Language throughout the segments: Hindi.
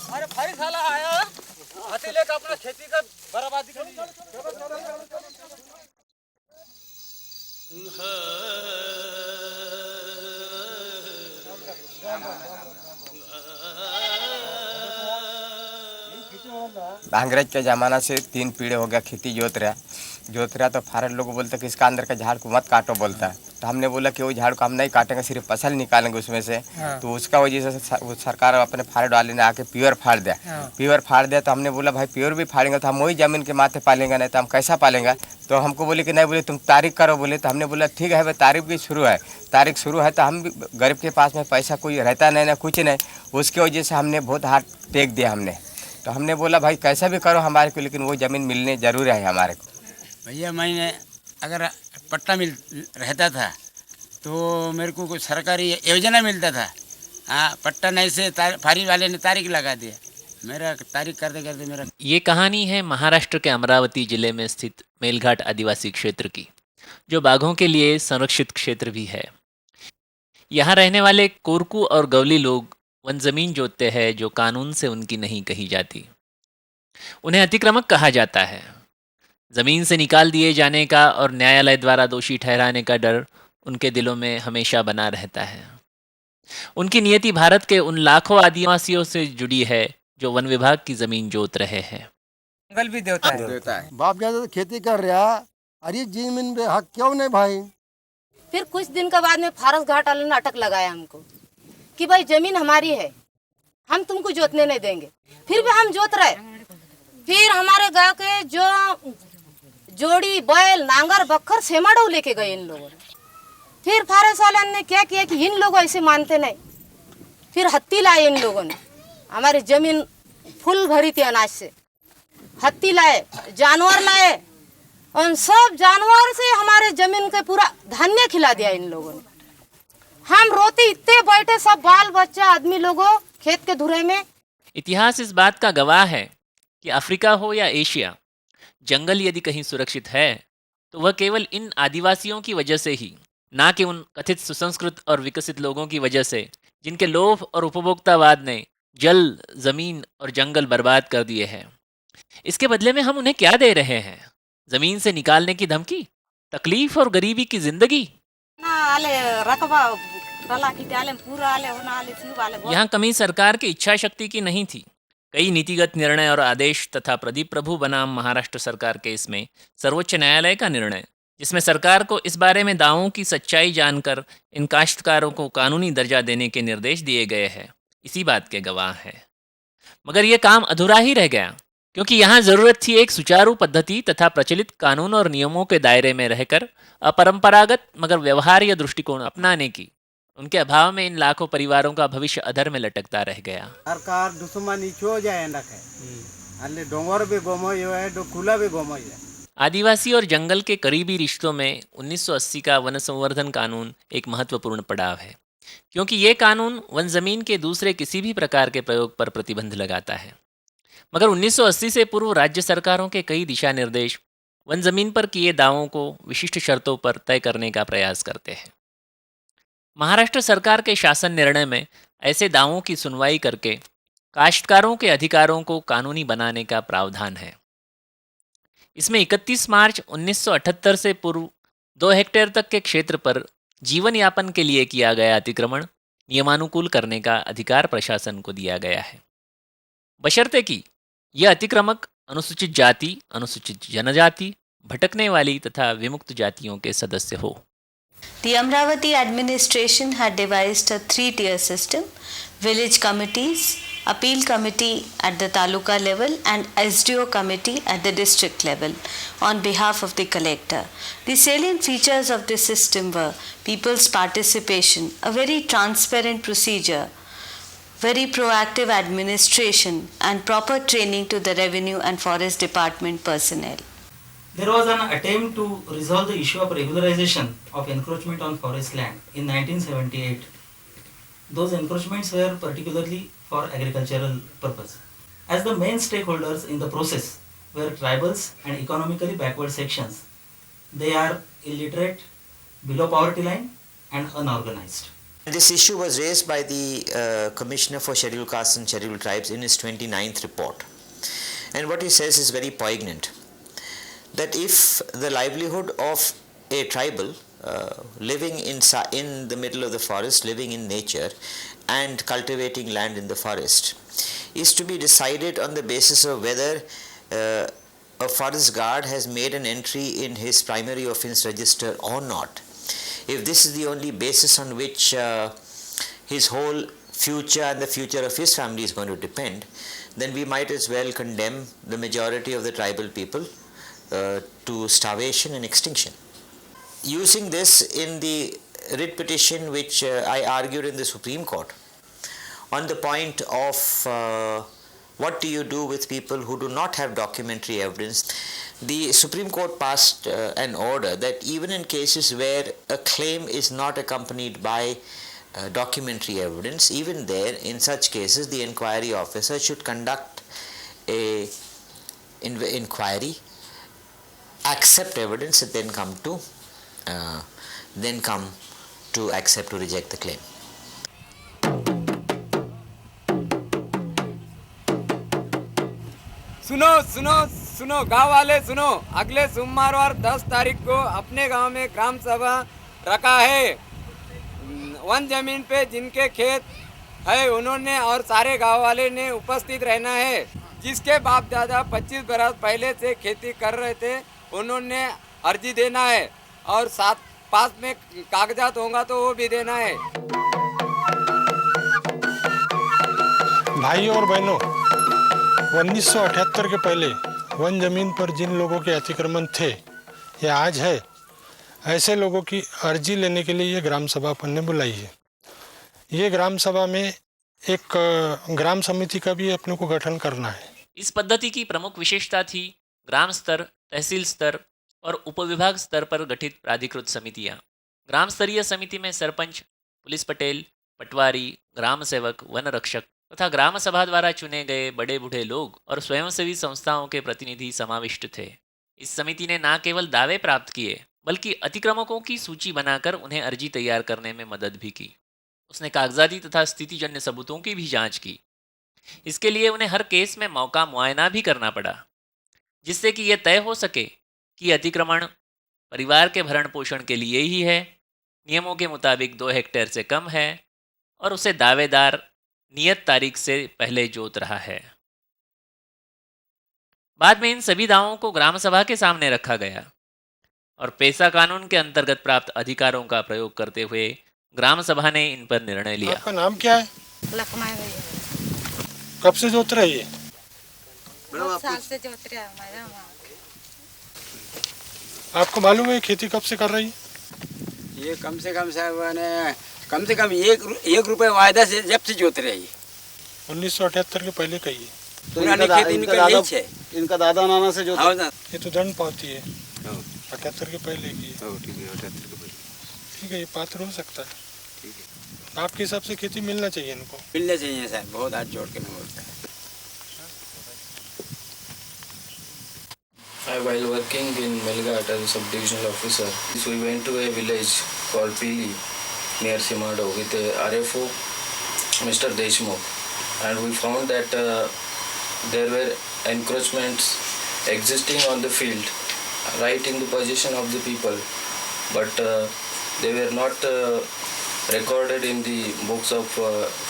अरे भाई साला आया हाथी लेकर अपना खेती का बर्बादी कर दिया। अंग्रेज के ज़माना से 3 पीढ़ी हो गया खेती जोत रहा तो फारत लोग बोलते कि इसका अंदर का झाड़ को मत काटो बोलता है। तो हमने बोला कि वो झाड़ को हम नहीं काटेंगे, सिर्फ फसल निकालेंगे उसमें से। तो उसका वजह से वो सरकार अपने फारत वाले ने आके प्योर फाड़ दिया। प्योर फाड़ दिया तो हमने बोला भाई प्योर भी फाड़ेंगे तो हम वही ज़मीन के माथे पालेंगे, नहीं तो हम कैसा पालेंगे। तो हमको बोले कि नहीं, बोले तुम तारीख करो बोले। तो हमने बोला ठीक है भाई, तारीख भी शुरू है। तारीख शुरू है तो हम भी गरीब के पास में पैसा कोई रहता नहीं ना कुछ नहीं, उसकी वजह से हमने बहुत हाथ टेक दिया हमने। तो हमने बोला भाई कैसा भी करो हमारे को, लेकिन वो ज़मीन मिलने ज़रूर है हमारे को। भैया मैंने अगर पट्टा मिल रहता था तो मेरे को कुछ सरकारी योजना मिलता था। हाँ, पट्टा नहीं से फारी वाले ने तारीख लगा दिया, मेरा तारीख करते करते मेरा। ये कहानी है महाराष्ट्र के अमरावती जिले में स्थित मेलघाट आदिवासी क्षेत्र की, जो बाघों के लिए संरक्षित क्षेत्र भी है। यहाँ रहने वाले कोरकू और गवली लोग वन जमीन जोतते हैं जो कानून से उनकी नहीं कही जाती। उन्हें अतिक्रमक कहा जाता है। जमीन से निकाल दिए जाने का और न्यायालय द्वारा दोषी ठहराने का डर उनके दिलों में हमेशा बना रहता है। उनकी नियति भारत के उन लाखों आदिवासियों से जुड़ी है जो वन विभाग की जमीन जोत रहे हैं। जंगल भी देवता है। बाप ज्यादा तो खेती कर रहा, अरे जमीन पे हक क्यों नहीं भाई। फिर कुछ दिन के बाद में फारस घाट वाले ने अटक लगाया हमको कि भाई जमीन हमारी है, हम तुमको जोतने नहीं देंगे। फिर भी हम जोत रहे। फिर हमारे गांव के जो जोड़ी बैल नांगर बखर सेमाडो लेके गए इन लोगों ने। फिर फारस वाले ने क्या किया कि इन लोगों ऐसे मानते नहीं, फिर हत्ती लाए इन लोगों ने। हमारी जमीन फुल भरी थी अनाज से, हत्ती लाए, जानवर लाए, और सब जानवर से हमारे जमीन के पूरा धान्य खिला दिया इन लोगों ने। हम रोते इतने बैठे, सब बाल बच्चा आदमी लोगों खेत के धुरे में। इतिहास इस बात का गवाह है कि अफ्रीका हो या एशिया, जंगल यदि कहीं सुरक्षित है तो वह केवल इन आदिवासियों की वजह से ही, ना कि उन कथित सुसंस्कृत और विकसित लोगों की वजह से जिनके लोभ और उपभोक्तावाद ने जल, जमीन और जंगल बर्बाद कर दिए हैं। इसके बदले में हम उन्हें क्या दे रहे हैं? जमीन से निकालने की धमकी, तकलीफ और गरीबी की जिंदगी। यहाँ कमी सरकार की इच्छा शक्ति की नहीं थी। कई नीतिगत निर्णय और आदेश तथा प्रदीप प्रभु बनाम महाराष्ट्र सरकार केस में सर्वोच्च न्यायालय का निर्णय, जिसमें सरकार को इस बारे में दावों की सच्चाई जानकर इन काश्तकारों को कानूनी दर्जा देने के निर्देश दिए गए हैं, इसी बात के गवाह है। मगर यह काम अधूरा ही रह गया, क्योंकि यहाँ ज़रूरत थी एक सुचारू पद्धति तथा प्रचलित कानून और नियमों के दायरे में रहकर अपरंपरागत मगर व्यवहार्य दृष्टिकोण अपनाने की। उनके अभाव में इन लाखों परिवारों का भविष्य अधर में लटकता रह गया। सरकार दुश्मनी छो जाए नखे, अल्ले डोंगर भी गोमोयो है, डोकुला भी गोमोयो है। आदिवासी और जंगल के करीबी रिश्तों में 1980 का वन संवर्धन कानून एक महत्वपूर्ण पड़ाव है, क्योंकि ये कानून वन जमीन के दूसरे किसी भी प्रकार के प्रयोग पर प्रतिबंध लगाता है। मगर 1980 से पूर्व राज्य सरकारों के कई दिशा निर्देश वन जमीन पर किए दावों को विशिष्ट शर्तों पर तय करने का प्रयास करते हैं। महाराष्ट्र सरकार के शासन निर्णय में ऐसे दावों की सुनवाई करके काश्तकारों के अधिकारों को कानूनी बनाने का प्रावधान है। इसमें 31 मार्च 1978 से पूर्व 2 हेक्टेयर तक के क्षेत्र पर जीवन यापन के लिए किया गया अतिक्रमण नियमानुकूल करने का अधिकार प्रशासन को दिया गया है, बशर्ते कि यह अतिक्रमक अनुसूचित जाति, अनुसूचित जनजाति, भटकने वाली तथा विमुक्त जातियों के सदस्य हो। The Amravati administration had devised a 3-tier system: village committees, appeal committee at the taluka level and SDO committee at the district level on behalf of the collector. The salient features of this system were people's participation, a very transparent procedure, very proactive administration, and proper training to the revenue and forest department personnel. There was an attempt to resolve the issue of regularization of encroachment on forest land in 1978. Those encroachments were particularly for agricultural purpose. As the main stakeholders in the process were tribals and economically backward sections, they are illiterate, below poverty line, and unorganized. This issue was raised by the Commissioner for Scheduled Castes and Scheduled Tribes in his 29th report. And what he says is very poignant, that if the livelihood of a tribal living in the middle of the forest, living in nature and cultivating land in the forest is to be decided on the basis of whether a forest guard has made an entry in his primary offence register or not. If this is the only basis on which his whole future and the future of his family is going to depend, then we might as well condemn the majority of the tribal people to starvation and extinction. Using this in the writ petition which I argued in the Supreme Court on the point of what do you do with people who do not have documentary evidence, the Supreme Court passed an order that even in cases where a claim is not accompanied by documentary evidence, even there, in such cases, the inquiry officer should conduct a inquiry, accept evidence, and then come to accept or reject the claim. सुनो सुनो सुनो गांव वाले सुनो, अगले सोमवार 10 तारीख को अपने गांव में ग्राम सभा रखा है। वन जमीन पे जिनके खेत है उन्होंने और सारे गांव वाले ने उपस्थित रहना है। जिसके बाप दादा 25 बरस पहले से खेती कर रहे थे उन्होंने अर्जी देना है और साथ पास में कागजात होगा तो वो भी देना है। भाई और बहनों, 1978 के पहले वन जमीन पर जिन लोगों के अतिक्रमण थे या आज है, ऐसे लोगों की अर्जी लेने के लिए ये ग्राम सभा अपन ने बुलाई है। ये ग्राम सभा में एक ग्राम समिति का भी अपने को गठन करना है। इस पद्धति की प्रमुख विशेषता थी ग्राम स्तर, तहसील स्तर और उपविभाग स्तर पर गठित प्राधिकृत समितियां। ग्राम स्तरीय समिति में सरपंच, पुलिस पटेल, पटवारी, ग्राम सेवक, वन रक्षक तथा ग्राम सभा द्वारा चुने गए बड़े बूढ़े लोग और स्वयंसेवी संस्थाओं के प्रतिनिधि समाविष्ट थे। इस समिति ने न केवल दावे प्राप्त किए बल्कि अतिक्रमकों की सूची बनाकर उन्हें अर्जी तैयार करने में मदद भी की। उसने कागजाती तथा स्थितिजन्य सबूतों की भी जांच की। इसके लिए उन्हें हर केस में मौका मुआयना भी करना पड़ा, जिससे कि यह तय हो सके कि अतिक्रमण परिवार के भरण पोषण के लिए ही है, नियमों के मुताबिक 2 हेक्टेयर से कम है और उसे दावेदार नियत तारीख से पहले जोत रहा है। बाद में इन सभी दावों को ग्राम सभा के सामने रखा गया और पेशा कानून के अंतर्गत प्राप्त अधिकारों का प्रयोग करते हुए ग्राम सभा ने इन पर निर्णय लिया। आपका नाम क्या है? लखमा है। कब से जोत रही है? बहुत साल से जोत रहा है। आपको मालूम है खेती कब से कर रही है? ये कम से कम साहब कम से कम एक रुपए वायदा से जब से जोत रही है। 1978 के पहले कही है। तो इनका दादा नाना से जो ये तो दंड पाती है 78 के पहले की है। ठीक है, ये पात्र हो सकता है। आपके हिसाब से खेती मिलना चाहिए इनको? मिलना चाहिए सर, बहुत हाथ जोड़ के मैं बोलता है। While working in Melghat as a sub-divisional officer, we went to a village called Pili near Simado with a RFO, Mr. Deshmukh, and we found that there were encroachments existing on the field, right in the possession of the people, but they were not recorded in the books of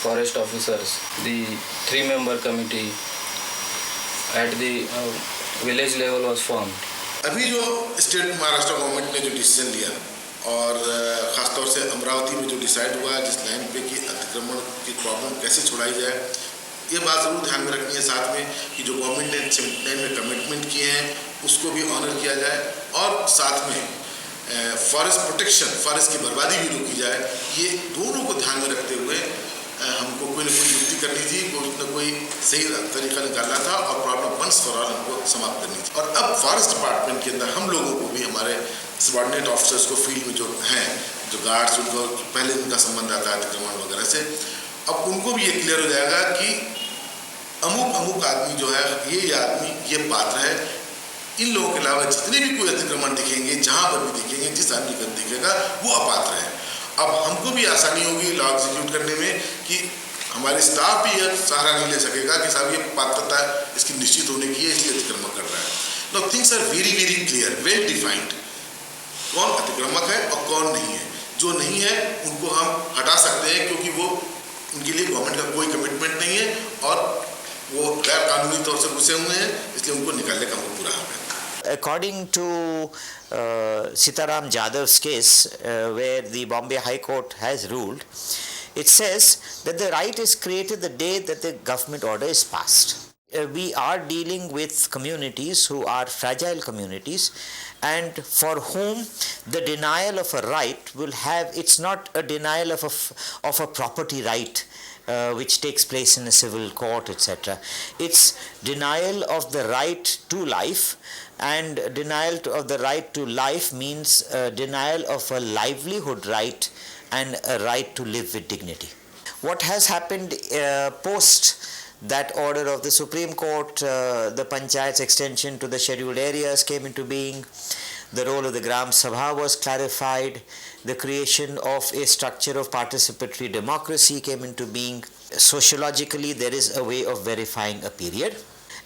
forest officers. The 3-member committee at the village level was formed. अभी जो स्टेट महाराष्ट्र गवर्नमेंट ने जो डिसीजन लिया और ख़ासतौर से अमरावती में जो डिसाइड हुआ जिस लाइन पे कि अतिक्रमण की प्रॉब्लम कैसे छुड़ाई जाए, ये बात ज़रूर ध्यान में रखनी है साथ में कि जो गवर्नमेंट ने 79 में कमिटमेंट किए हैं उसको भी ऑनर किया जाए और साथ में फॉरेस्ट प्रोटेक्शन, फॉरेस्ट की बर्बादी भी रोकी जाए। ये दोनों को ध्यान में रखते हुए हमको कोई ना कोई युक्ति करनी थी, कोई ना कोई सही तरीका निकालना था और प्रॉब्लम वंस फॉर ऑल हमको समाप्त करनी थी। और अब फॉरेस्ट डिपार्टमेंट के अंदर हम लोगों को भी, हमारे सबॉर्डिनेट ऑफिसर्स को फील्ड में जो हैं, जो गार्ड्स, उनको पहले उनका संबंध आता है अतिक्रमण वगैरह से, अब उनको भी ये क्लियर हो जाएगा कि अमुक आदमी जो है, ये आदमी ये पात्र है, इन लोगों के अलावा जितने भी कोई अतिक्रमण दिखेंगे, जहाँ पर भी दिखेंगे, जिस आदमी को दिखेगा वो अपात्र है। अब हमको भी आसानी होगी लॉ एग्जीक्यूट करने में कि हमारे स्टाफ भी यह सहारा नहीं ले सकेगा कि साहब ये पात्रता इसकी निश्चित होने की है, इसलिए अतिक्रमण कर रहा है। No, things are very very clear, well defined, कौन अतिक्रमक है और कौन नहीं है। जो नहीं है उनको हम हटा सकते हैं क्योंकि वो उनके लिए गवर्नमेंट का कोई कमिटमेंट नहीं है और वो गैर कानूनी तौर से घुसे हुए हैं, इसलिए उनको निकालने का हमको पूरा हक है। According to Sitaram Jadav's case, where the Bombay High Court has ruled, it says that the right is created the day that the government order is passed. We are dealing with communities who are fragile communities and for whom the denial of a right will have, it's not a denial of a property right which takes place in a civil court, etc. It's denial of the right to life, and denial of the right to life means denial of a livelihood right and a right to live with dignity. What has happened post that order of the Supreme Court, the Panchayat's extension to the scheduled areas came into being, the role of the Gram Sabha was clarified, the creation of a structure of participatory democracy came into being. Sociologically, there is a way of verifying a period,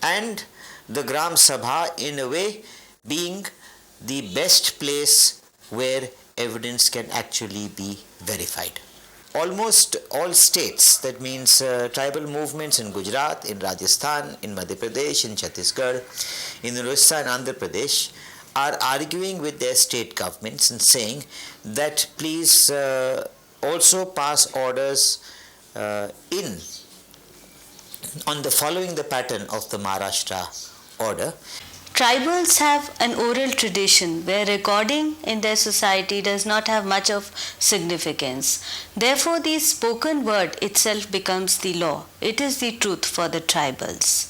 and the Gram Sabha in a way being the best place where evidence can actually be verified. Almost all states, that means tribal movements in Gujarat, in Rajasthan, in Madhya Pradesh, in Chhattisgarh, in Orissa and Andhra Pradesh, are arguing with their state governments and saying that please also pass orders on the following the pattern of the Maharashtra order. Tribals have an oral tradition where recording in their society does not have much of significance. Therefore, the spoken word itself becomes the law. It is the truth for the tribals.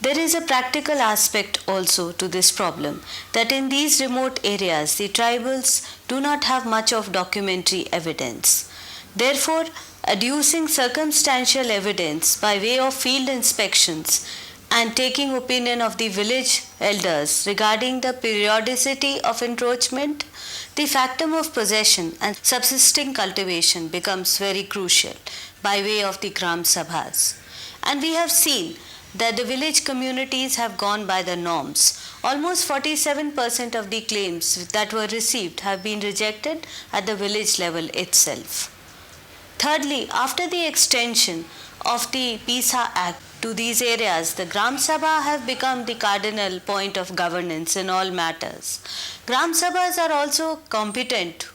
There is a practical aspect also to this problem, that in these remote areas the tribals do not have much of documentary evidence. Therefore, adducing circumstantial evidence by way of field inspections and taking opinion of the village elders regarding the periodicity of encroachment, the factum of possession and subsisting cultivation becomes very crucial by way of the Gram Sabhas. And we have seen that the village communities have gone by the norms. Almost 47% of the claims that were received have been rejected at the village level itself. Thirdly, after the extension of the PISA Act to these areas, the Gram Sabha have become the cardinal point of governance in all matters. Gram Sabhas are also competent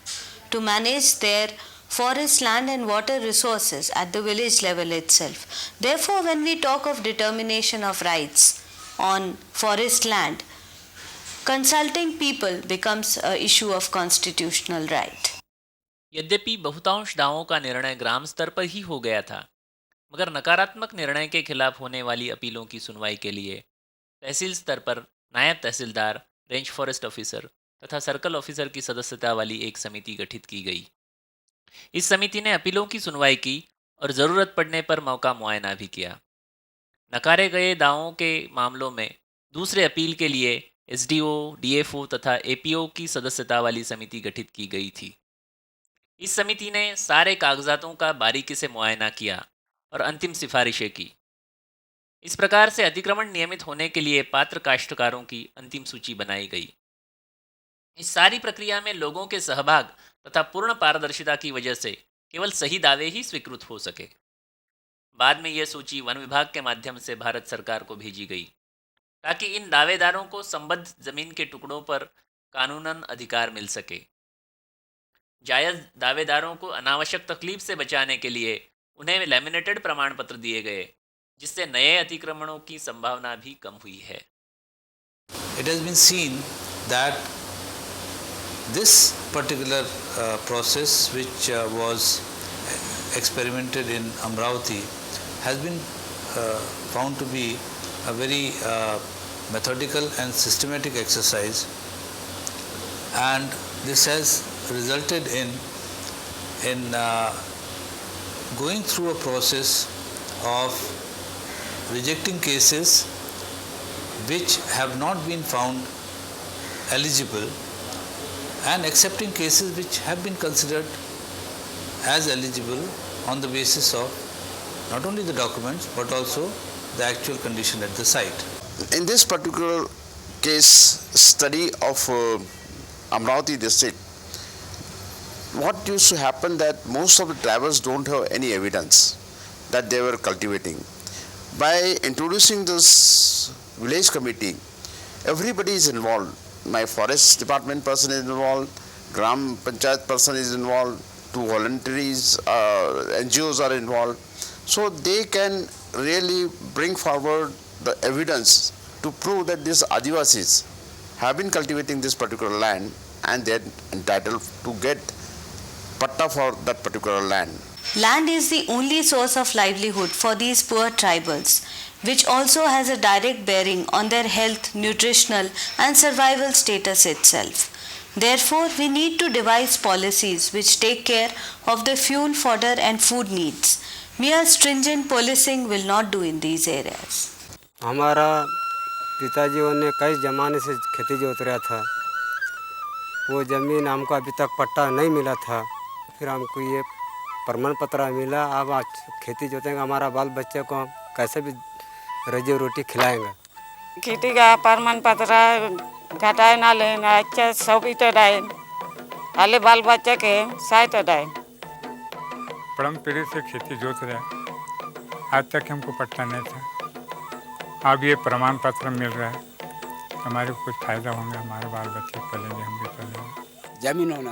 to manage their forest, land and water resources at the village level itself. Therefore, when we talk of determination of rights on forest land, consulting people becomes an issue of constitutional right. यद्यपि बहुतांश दावों का निर्णय ग्राम स्तर पर ही हो गया था, मगर नकारात्मक निर्णय के खिलाफ होने वाली अपीलों की सुनवाई के लिए तहसील स्तर पर नायब तहसीलदार, रेंज फॉरेस्ट ऑफिसर तथा सर्कल ऑफिसर की सदस्यता वाली एक समिति गठित की गई। इस समिति ने अपीलों की सुनवाई की और ज़रूरत पड़ने पर मौका मुआयना भी किया। नकारे गए दावों के मामलों में दूसरे अपील के लिए एसडीओ, डीएफओ तथा एपीओ की सदस्यता वाली समिति गठित की गई थी। इस समिति ने सारे कागजातों का बारीकी से मुआयना किया और अंतिम सिफारिशें की। इस प्रकार से अतिक्रमण नियमित होने के लिए पात्र काश्तकारों की अंतिम सूची बनाई गई। इस सारी प्रक्रिया में लोगों के सहभाग तथा पूर्ण पारदर्शिता की वजह से केवल सही दावे ही स्वीकृत हो सके। बाद में यह सूची वन विभाग के माध्यम से भारत सरकार को भेजी गई ताकि इन दावेदारों को संबद्ध जमीन के टुकड़ों पर कानूनन अधिकार मिल सके। जायज़ दावेदारों को अनावश्यक तकलीफ से बचाने के लिए उन्हें लैमिनेटेड प्रमाण पत्र दिए गए जिससे नए अतिक्रमणों की संभावना भी कम हुई है। It has been seen that this particular process which was experimented in Amravati has been found to be a very methodical and systematic exercise, and this has resulted in going through a process of rejecting cases which have not been found eligible and accepting cases which have been considered as eligible on the basis of not only the documents but also the actual condition at the site. In this particular case study of Amravati district, what used to happen that most of the drivers don't have any evidence that they were cultivating. By introducing this village committee, everybody is involved. My forest department person is involved, Gram Panchayat person is involved, two voluntaries, NGOs are involved. So they can really bring forward the evidence to prove that these Adivasis have been cultivating this particular land and they are entitled to get patta for that particular land. Land is the only source of livelihood for these poor tribals, which also has a direct bearing on their health, nutritional and survival status itself. Therefore, we need to devise policies which take care of the fuel, fodder and food needs. Mere stringent policing will not do in these areas. हमारा पिताजी ने कई ज़माने से खेती जोत रहा था, वो ज़मीन हमको अभी तक पट्टा नहीं मिला था, फिर हमको ये प्रमाण पत्र मिला। अब आज खेती जोतेंगे, हमारा बाल बच्चे को हम कैसे भी रोजी रोटी खिलाएंगे। खेती का प्रमाण पत्र घटाए ना लेना अच्छा सब इतो डाय आले बाल बच्चे के सहायता डाय। परम पीढ़ी से खेती जोत रहे, आज तक हमको पट्टा नहीं था, अब ये प्रमाण पत्र मिल रहा है, हमारे को कुछ फायदा होंगे, हमारे बाल बच्चे पलेंगे, हम भी पलेंगे। जमीन होना